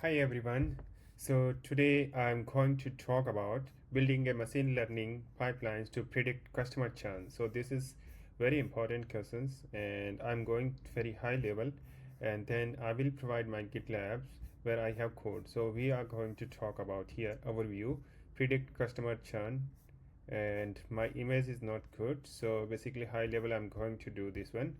Hi everyone. So today I'm going to talk about building a machine learning pipelines to predict customer churn. So this is very important questions and I'm going very high level, and then I will provide my GitLabs where I have code. So we are going to talk about here overview, predict customer churn, and my image is not good, so basically high level I'm going to do this one.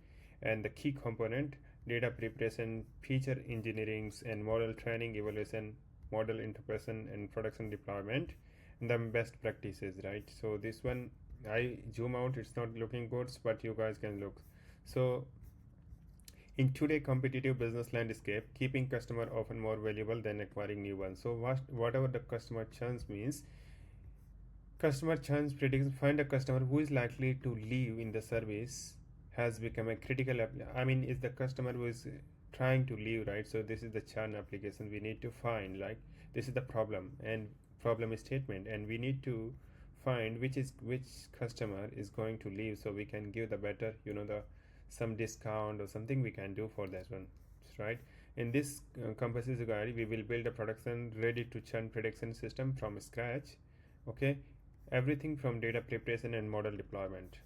And the key component, data preparation, feature engineerings, and model training, evaluation, model interpretation, and production deployment, and the best practices, right? So this one I zoom out, it's not looking good, but you guys can look. So in today's competitive business landscape, keeping customer often more valuable than acquiring new ones. So whatever the customer churns means, customer churn predicts find a customer who is likely to leave in the service has become a critical is the customer who is trying to leave, right? So this is the churn application we need to find, like this is the problem and problem statement, and we need to find which customer is going to leave, so we can give the better, the some discount or something we can do for that one, right? In this composites guide, we will build a production ready to churn prediction system from scratch. Okay, everything from data preparation and model deployment.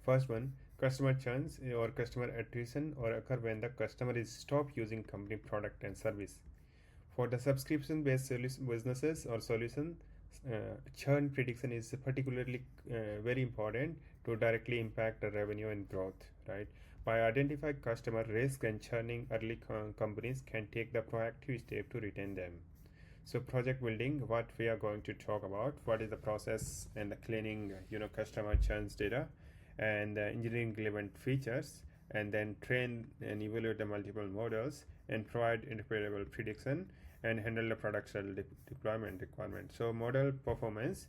First one, customer churns or customer attrition or occur when the customer is stop using company product and service. For the subscription based businesses or solution, churn prediction is particularly very important to directly impact the revenue and growth, right? By identifying customer risk and churning early, companies can take the proactive step to retain them. So project building, what we are going to talk about, what is the process and the cleaning, customer churns data, and the engineering relevant features, and then train and evaluate the multiple models and provide interpretable prediction and handle the production deployment requirement. So model performance,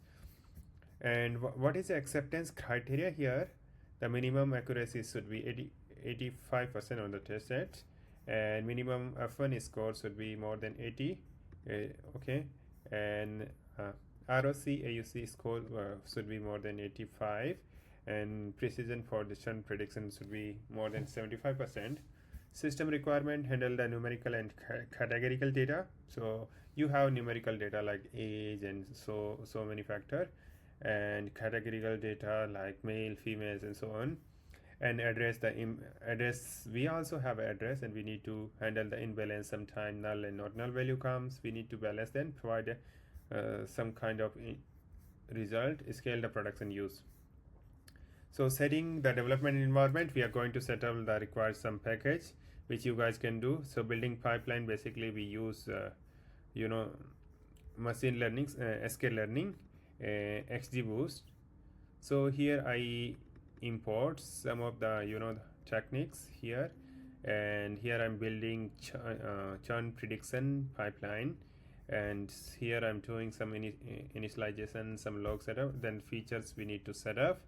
and what is the acceptance criteria here? The minimum accuracy should be 85% on the test set, and minimum F1 score should be more than 80. Okay, and ROC-AUC score should be more than 85, and precision for decision prediction should be more than 75%. System requirement, handle the numerical and categorical data. So you have numerical data like age and so many factor, and categorical data like male, females, and so on. And address address, we also have address, and we need to handle the imbalance. Sometime null and not null value comes, we need to balance, then provide some kind of result, scale the production use. So setting the development environment, we are going to set up the required some package which you guys can do. So building pipeline, basically we use machine learning, SK learning, XGBoost. So here I import some of the techniques here, and here I'm building churn prediction pipeline, and here I'm doing some initialization, some log setup, then features we need to set up.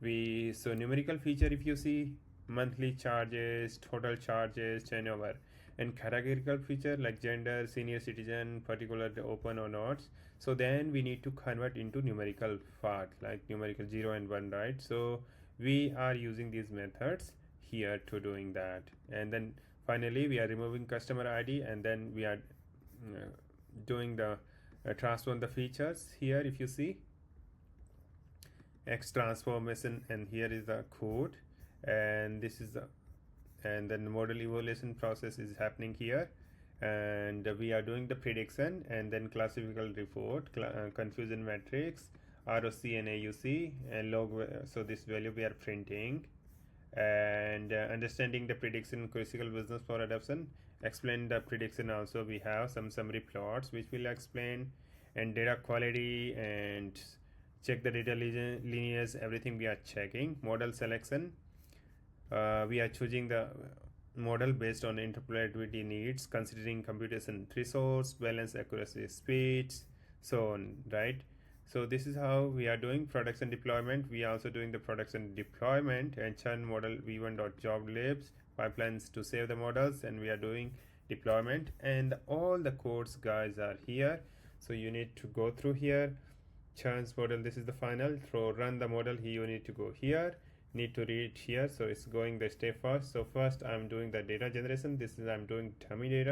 So numerical feature, if you see, monthly charges, total charges, turnover, and categorical feature like gender, senior citizen, particular open or not. So then we need to convert into numerical part like numerical 0 and 1, right? So we are using these methods here to doing that. And then finally we are removing customer ID, and then we are doing the transform the features here. If you see X transformation, and here is the code, and this is the, and then the model evaluation process is happening here, and we are doing the prediction, and then classifical report, confusion matrix, ROC and AUC, and log. So this value we are printing, and understanding the prediction critical business for adoption. Explain the prediction also, we have some summary plots which will explain, and data quality, and check the data lineage, everything we are checking. Model selection, we are choosing the model based on interpretability needs, considering computation resource, balance, accuracy, speed, so on, right? So this is how we are doing production deployment. We are also doing the production deployment and churn model v1.joblibs pipelines to save the models, and we are doing deployment, and all the codes guys are here. So you need to go through here, churns model, this is the final. So run the model, here you need to go here, need to read here. So it's going the step first. So first I'm doing the data generation, this is I'm doing dummy data.